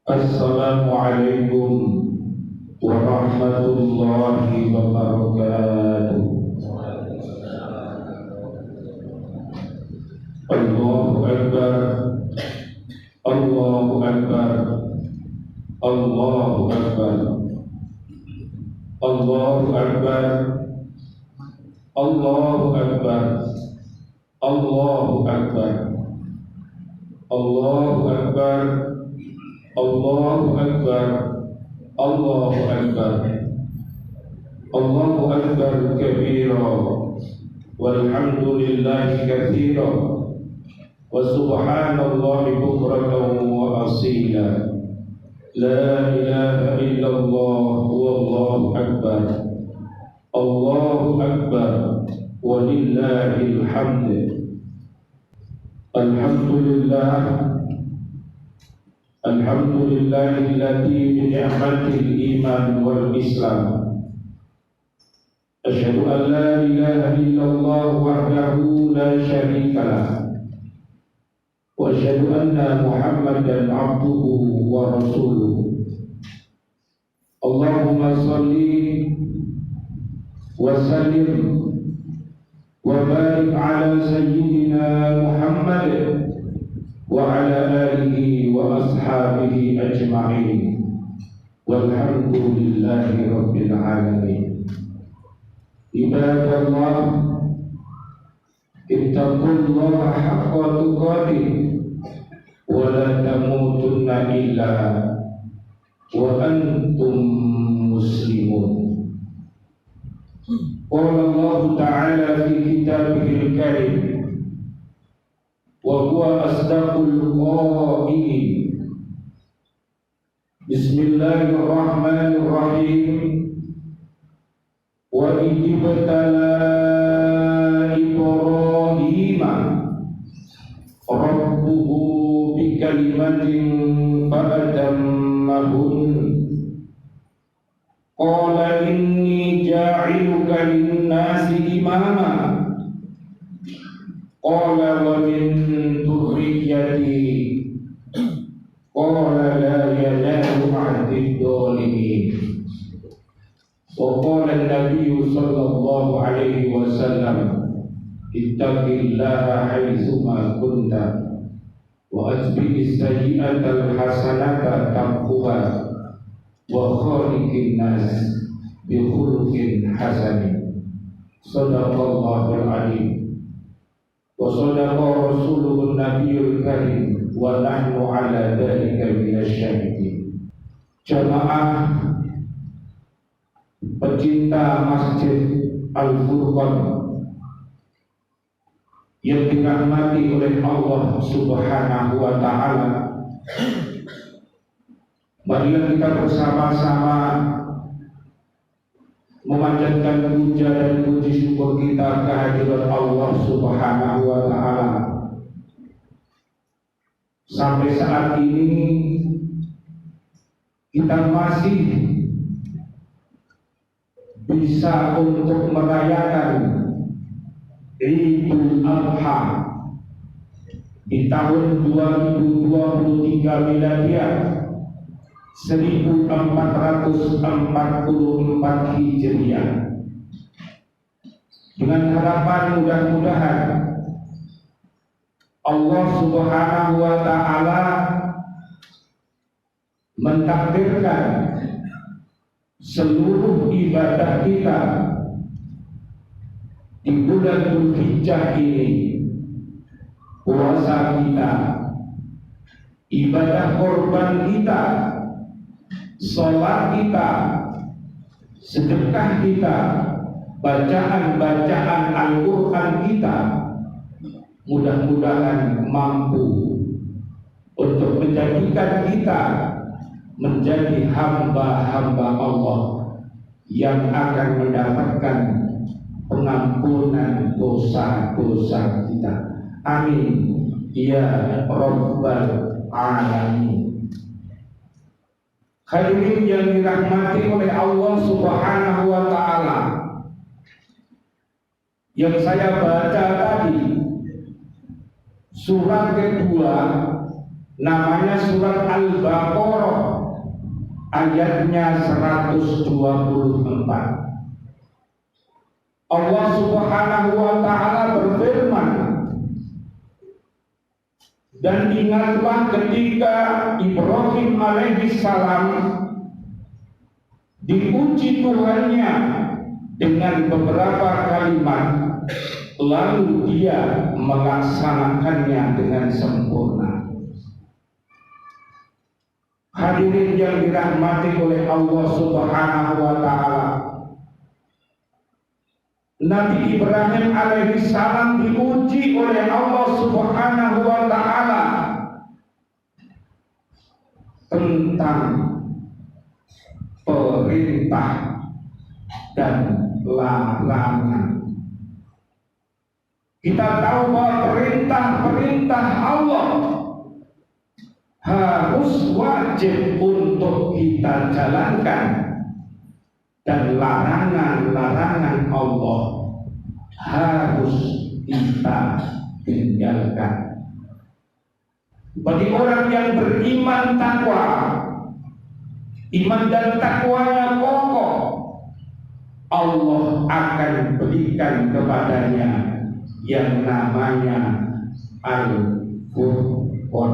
Assalamualaikum warahmatullahi wabarakatuh. Allahu Akbar, Allahu Akbar, Allahu Akbar, Allahu Akbar, Allahu Akbar, Allahu Akbar, Allahu Akbar, Allahu Akbar, Allahu Akbar, Allahu Akbar kabira, walhamdulillahi katsira, wa subhanallahi bukratan wa asila, la ilaha illallah, wallahu akbar, Allahu akbar, walillahil hamd. Alhamdulillah, alhamdulillahilladzi bi ni'matil iman wal islam. Asyhadu an la ilaha illallah wahdahu la syarika lah, wa asyhadu anna Muhammadan abduhu wa rasuluh. Allahumma shalli wa sallim wa barik ala sayyidina Muhammad wa ala alihi wa ashabihi ajma'in, walhamdulillahi rabbil alamin. Ibadallah, ittaqullaha haqqa tuqatih wa la tamutunna illa wa antum muslimun. Qala Allah Ta'ala fi kitabihil karim, wa huwa asdaqul qailin. Bismillahirrahmanirrahim. Wa idibtala Ibrahima rabbuhu bikalimatin fa'atammahun. Qala inni ja'iluka linnasi imama. Qala wa min dhurriyyati. Qala la yanalu 'ahdi dzalimin. Wa qala an-nabiy sallallahu alaihi wasallam, ittaqillaha haitsu ma kunta wa atbi'is sayyi'atal hasanata tamhuha wa khaliqin nas bi khuluqin hasanin. Shadaqallahul alim wa shadaqa rasuluhun nabiyyul karim wa nahnu ala dzalika minasyahidin. Jamaah pecinta Masjid Al-Furqan yang dirahmati oleh Allah Subhanahu wa ta'ala, marilah kita bersama-sama memanjatkan puja dan puji syukur kita kehadirat Allah Subhanahu wa ta'ala. Sampai saat ini kita masih bisa untuk merayakan Idul Adha di tahun 2023 Miladiah 1444 Hijriah, dengan harapan mudah-mudahan Allah Subhanahu wa ta'ala mentakdirkan seluruh ibadah kita di bulan Dzulhijjah ini, puasa kita, ibadah korban kita, sholat kita, sedekah kita, bacaan-bacaan Al-Quran kita, mudah-mudahan mampu untuk menjadikan kita menjadi hamba-hamba Allah yang akan mendapatkan pengampunan dosa-dosa kita. Amin ya rabbal alamin. Hadirin yang dirahmati oleh Allah Subhanahu wa ta'ala, yang saya baca tadi surat kedua, namanya surat Al-Baqarah ayatnya 124. Allah Subhanahu wa ta'ala berfirman, dan ingatlah ketika Ibrahim alaihissalam diuji Tuhannya dengan beberapa kalimat, lalu dia melaksanakannya dengan sempurna. Hadirin yang dirahmati oleh Allah Subhanahu wa ta'ala, Nabi Ibrahim alaihissalam diuji oleh Allah Subhanahu wa ta'ala tentang perintah dan larangan. Kita tahu bahwa perintah-perintah Allah harus wajib untuk kita jalankan, dan larangan-larangan Allah harus kita tinggalkan. Bagi orang yang beriman takwa, iman dan takwanya kokoh, Allah akan berikan kepadanya yang namanya Al-Furqan,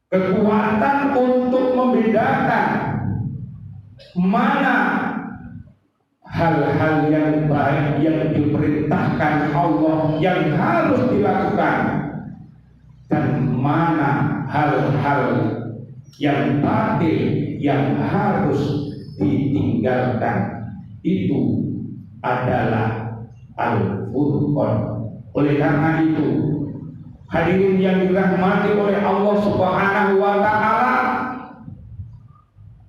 kekuatan untuk membedakan mana hal-hal yang baik yang diperintahkan Allah yang harus dilakukan, dan mana hal-hal yang batil yang harus ditinggalkan. Itu adalah Al-Furqan. Oleh karena itu, hadirin yang dirahmati oleh Allah Subhanahu wa ta'ala,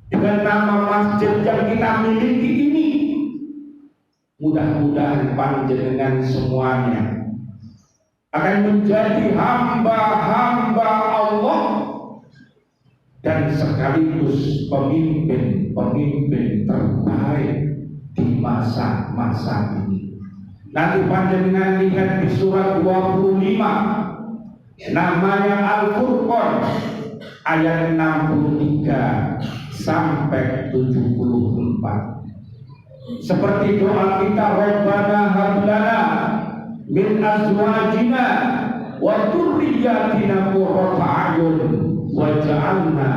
dengan nama masjid yang kita miliki ini, mudah-mudahan panjenengan semuanya akan menjadi hamba-hamba Allah dan sekaligus pemimpin-pemimpin terbaik di masa-masa ini. Nanti panjenengan lihat di surat 25, namanya Al-Furqan, ayat 63 sampai 74. Seperti doa kita, Rabbana hab lana min azwajina wa dzurriyyatina qurrata a'yun waj'alna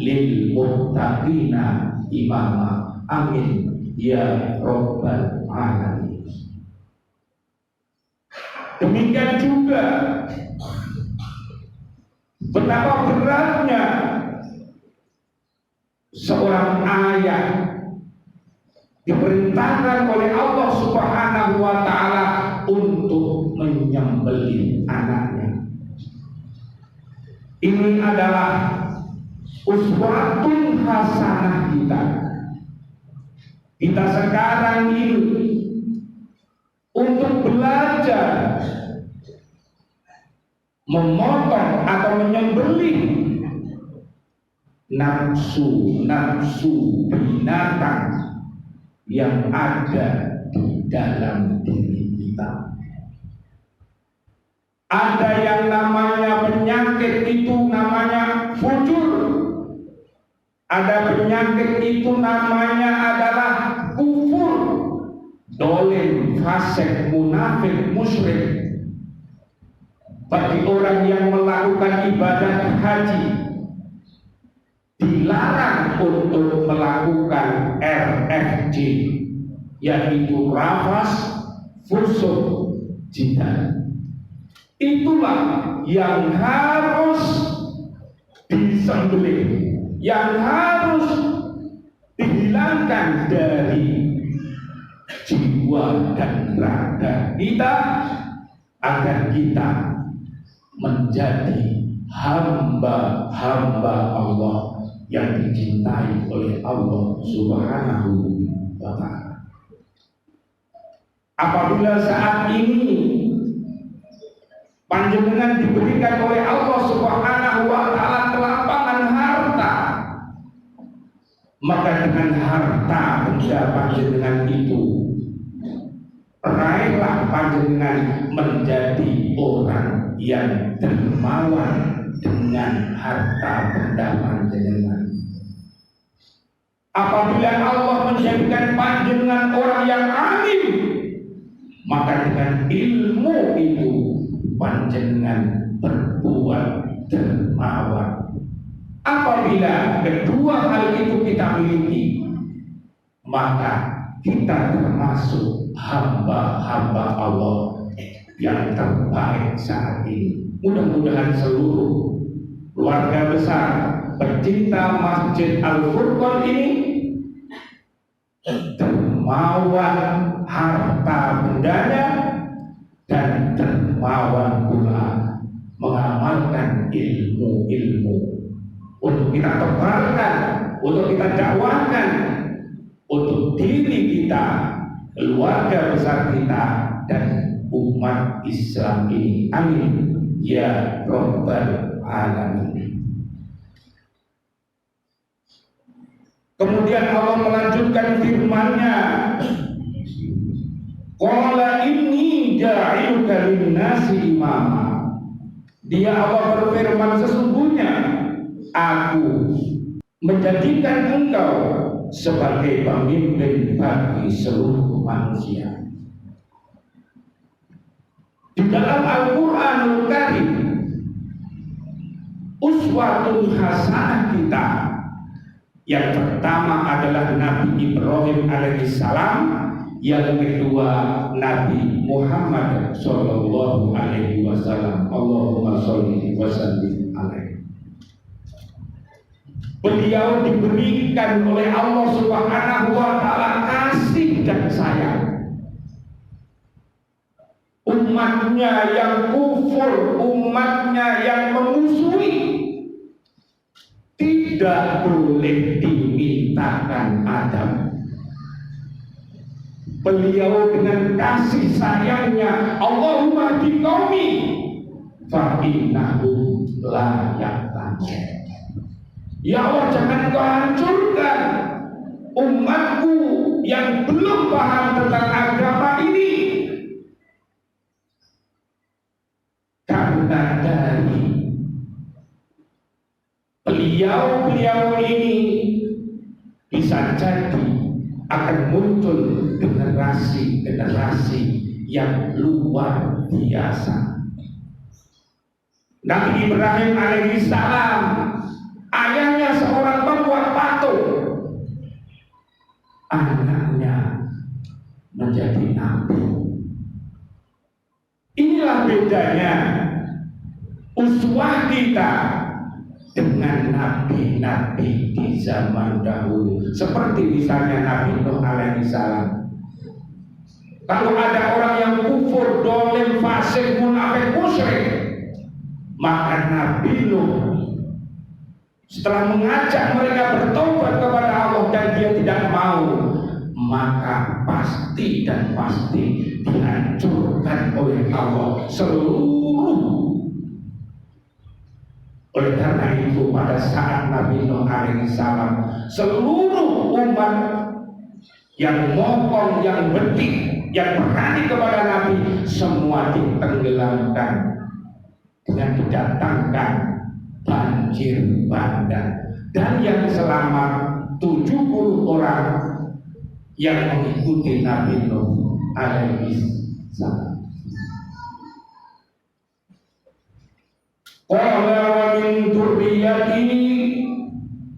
lil muttaqina imama. Amin ya rabbal alamin. Demikian juga betapa beratnya seorang ayah diperintahkan oleh Allah Subhanahu wa ta'ala untuk menyembelih anaknya. Ini adalah uswatun hasanah kita. Kita sekarang ini untuk belajar memotong atau menyembelih nafsu binatang yang ada di dalam diri kita. Ada yang namanya penyakit, itu namanya fujur. Ada penyakit itu namanya adalah kufur, dolim, fasik, munafik, musyrik. Bagi orang yang melakukan ibadah haji, dilarang untuk melakukan RFJ, yaitu rafas, fusuk, jidal. Itulah yang harus disembelih, yang harus dihilangkan dari jiwa dan raga kita, agar kita menjadi hamba-hamba Allah yang dicintai oleh Allah Subhanahu wa ta'ala. Apabila saat ini panjenengan diberikan oleh Allah Subhanahu wa ta'ala kelapangan harta, maka dengan harta benda panjenengan itu, raihlah panjenengan menjadi orang yang dermawan dengan harta benda panjenengan. Apabila Allah menjadikan panjenengan orang yang alim, maka dengan ilmu itu panjenengan berbuat dermawan. Apabila kedua hal itu kita miliki, maka kita termasuk hamba-hamba Allah yang terbaik saat ini. Mudah-mudahan seluruh keluarga besar pecinta Masjid Al-Furqan ini dermawan harta bendanya dan dermawan pula mengamalkan ilmu-ilmu untuk kita tebarkan, untuk kita dakwahkan untuk diri kita, keluarga besar kita, dan umat Islam ini. Amin ya Rabbal Alamin. Kemudian Allah melanjutkan firman-Nya, qala inni ja'iluka lin-nasi imama. Dia Allah berfirman, sesungguhnya aku menjadikan engkau sebagai pemimpin bagi seluruh manusia. Di dalam Al-Qur'anul Karim, uswatun hasanah kita yang pertama adalah Nabi Ibrahim alaihissalam, yang kedua Nabi Muhammad sallallahu alaihi wasallam. Allahumma sholli wa sallim alaihi. Beliau diberikan oleh Allah Subhanahu wa taala kasih dan sayang. Umatnya yang kufur, umatnya yang memusuhi, tidak boleh dimintakan adab. Beliau dengan kasih sayangnya, Allahumma di qaumi fa innahu la yaqtanya. Ya Allah, jangan kau hancurkan umatku yang belum paham tentang agama ini, karena dari beliau ini bisa jadi akan muncul generasi yang luar biasa. Nabi Ibrahim alaihissalam, ayahnya seorang pembuat patung, anaknya menjadi nabi. Inilah bedanya uswah kita dengan nabi-nabi di zaman dahulu, seperti misalnya Nabi Nuh alaihissalam. Kalau ada orang yang kufur, dolim, fasik, munafik, musyrik, maka Nabi Nuh setelah mengajak mereka bertobat kepada Allah dan dia tidak mau, maka pasti dan pasti dihancurkan oleh Allah seluruh. Oleh karena itu pada saat Nabi Nuh alaihissalam, seluruh umat yang ngomong, yang betik, yang berani kepada Nabi, semua ditenggelamkan dengan didatangkan banjir bandang. Dan yang selamat 70 orang yang mengikuti Nabi Nuh alaihissalam. Qala wa min dzurriyyati,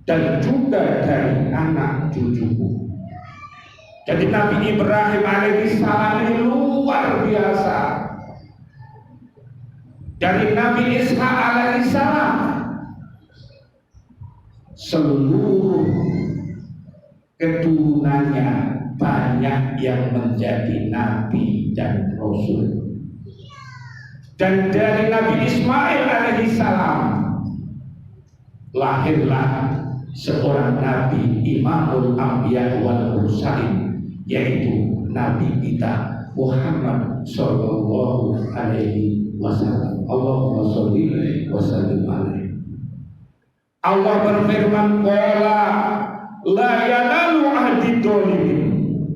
dan juga dari anak cucuku. Jadi Nabi Ibrahim alaihissalam ini luar biasa. Dari Nabi Ishaq alaihissalam, seluruh keturunannya banyak yang menjadi nabi dan rasul. Dan dari Nabi Ismail alaihissalam lahirlah seorang nabi, Imamul Anbiya wal Mursalin, yaitu Nabi kita Muhammad sallallahu alaihi wasallam. Allahumma sholli wa sallim alaihi. Allah berfirman, qala la yanalu ahdi dzalimin.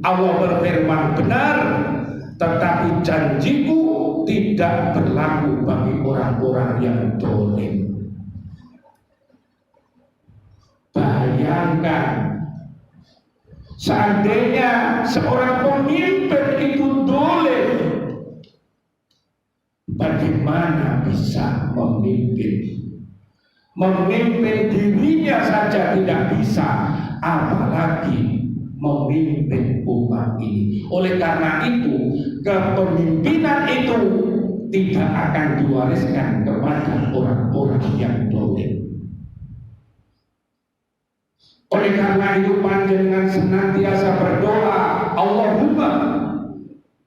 Allah berfirman, benar, tetapi janjiku tidak berlaku bagi orang-orang yang zalim. Bayangkan Seandainya seorang pemimpin itu dolim, bagaimana bisa memimpin? Memimpin dirinya saja tidak bisa, apalagi memimpin umat ini. Oleh karena itu, kepemimpinan itu tidak akan diwariskan kepada orang-orang yang dolim. Oleh karena itu panjenengan senantiasa berdoa, Allahumma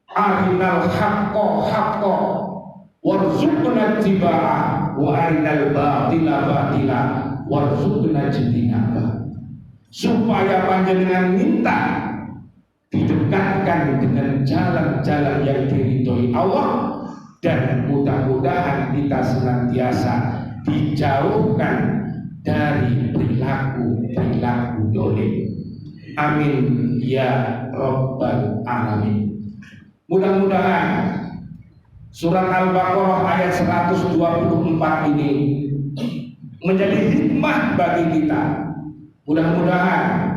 arinal haqqa haqqa warzuqna ittiba'ah wa arinal batila batila warzuqna ijtinabah. Supaya panjenengan minta didekatkan dengan jalan-jalan yang diridhoi Allah, dan mudah-mudahan kita senantiasa dijauhkan dari perilaku dolim. Amin ya Rabbal Alamin. Mudah-mudahan surat Al-Baqarah ayat 124 ini menjadi hikmah bagi kita. Mudah-mudahan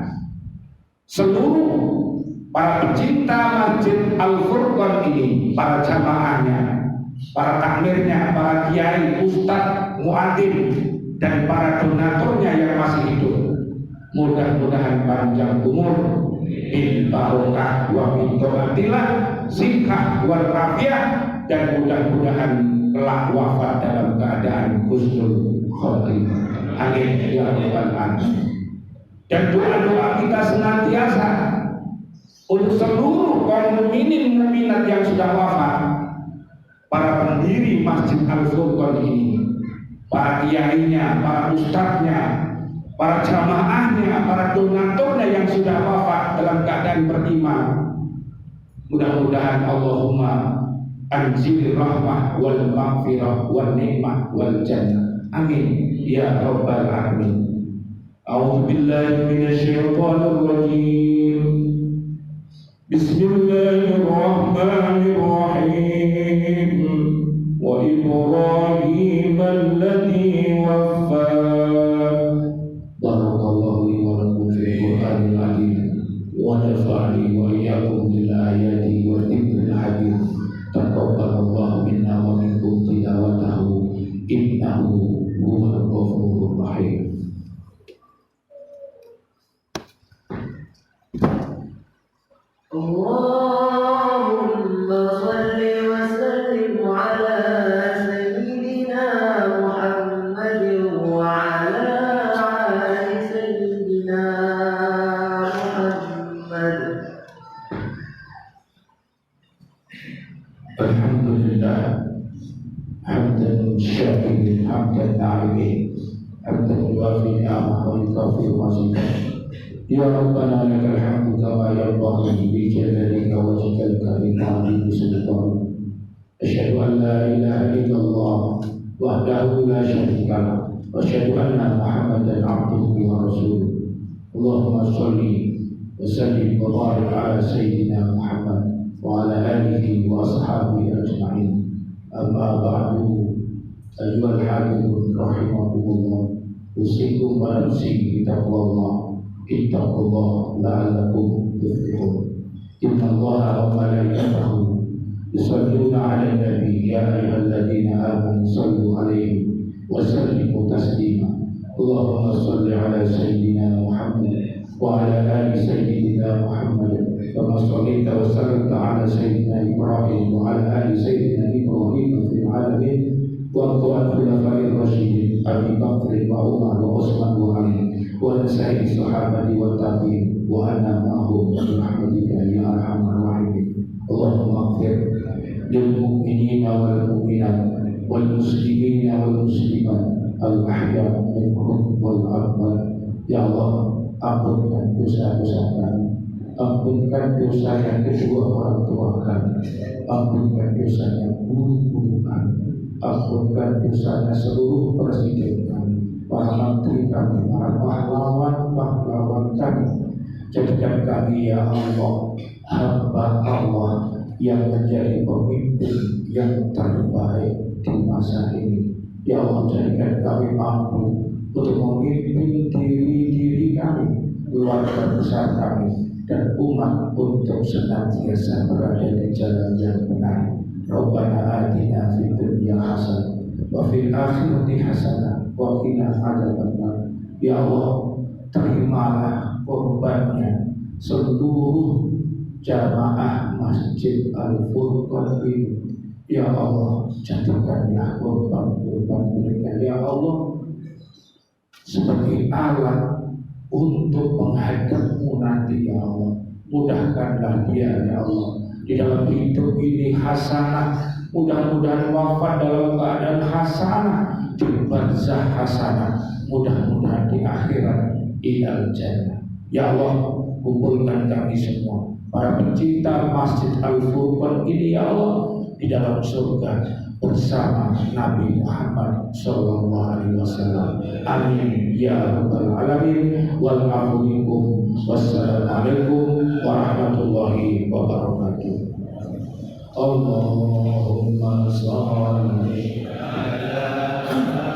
seluruh para pecinta Masjid Al-Furqan ini, para jamaahnya, para takmirnya, para kiai, ustadz, muadzin, dan para donaturnya yang masih hidup, mudah-mudahan panjang umur, bil barokah wa min taatillah, sikah wal afiyah, dan mudah-mudahan kelak wafat dalam keadaan husnul khotimah. Amin ya rabbal alamin. Dan doa-doa kita senantiasa untuk seluruh kaum mukminin mukminat yang sudah wafat, para pendiri Masjid Al-Furqan ini, para kiainya, para ustadznya, para jamaahnya, para donaturnya yang sudah wafat dalam keadaan beriman. Mudah-mudahan Allahumma anzil rahmah wal maghfirah wal nikmah wal jannah. Amin ya rabbal alamin. A'udzu billahi minasyaitonir rajim. Bismillahirrahmanirrahim. Wa Ibrahim alladhi waffa. Barakallahu li wa lakum fil Qur'anil azim wa nafa'ani wa iyyakum bil ayati wa dhikril hakim. Taqabbalallahu minna wa minkum tilawatahu innahu huwal ghafurur rahim. Allahumma salli wa sallim ala sayyidina Muhammadin wa ala ali sayyidina Muhammad. Alhamdulillah hamdan syakirin hamdan na'imin hamdan yuafi ni'amah wa yukafi mazidah. Ya Rabbana lakal hamdu kama yanbaghi li jalalika wa wajhika al-karim sultan. Asyhadu an la ilaha illallah wahdahu la syarika lah wa asyhadu anna Muhammadan abduhu wa rasuluh. Allahumma shalli wa sallim wa barik ala sayyidina Muhammad wa ala alihi wa ashabihi ajma'in. Amma ba'du, ayyuhal hadirun rahimakumullah, usikum wa nafsi bitaqwallah. Ittaqullah la'allakum tuflihun. Innallaha wa malaikatahu yusholluna 'alan nabi ya ayyuhalladzina amanu shallu 'alaihi wa sallimu taslima. Allahumma shalli 'ala sayyidina Muhammad wa 'ala ali sayyidina Muhammad kama shallaita wa sallamta 'ala sayyidina Ibrahim wa 'ala ali sayyidina Ibrahim fil 'alamin wa ala khulafa'ir rasyidin Abi Bakr wa Umar wa Utsman wa Ali wa sa'ir sahabati wa tabi'in wa anna ma'hum bi rahmatika ya arhamar rahimin. Allahumma ighfir lil mu'minina wal mu'minat wal muslimina wal muslimat al ahya minhum wal amwat. Ya Allah, ampunkan dosa-dosa kami, ampunkan dosa yang kedua orang tua kami, ampunkan dosa yang guru-guru kami, ampunkan dosanya seluruh presiden kami, para menteri kami, para pahlawan kami. Jadikan kami ya Allah hamba Allah yang menjadi pemimpin yang terbaik di masa ini. Ya Allah, jadikan kami mampu untuk memimpin diri kami, keluarga besar kami, dan umat untuk senantiasa berada di jalan yang benar. Rabbana atina fid dunya hasanah wa fil akhirati hasanah wa qina adzabannar. Ya Allah, terimalah korbannya seluruh jamaah Masjid Al-Furqan ini. Ya Allah, jadikanlah korban-korban mereka, ya Allah, sebagai alat untuk menghadapmu nanti, ya Allah. Mudahkanlah dia, ya Allah, di dalam hidup ini hasanah. Mudah-mudahan wafat dalam keadaan hasanah, di barzah hasanah, mudah-mudahan di akhirat ilal jannah. Ya Allah, kumpulkan kami semua, para pencinta Masjid Al-Furqan ini, ya Allah, di dalam surga bersama Nabi Muhammad sallallahu alaihi wasallam. Amin ya rabbal alamin. Wal afu minkum. Wassalamualaikum warahmatullahi wabarakatuh. Allahumma shalli ala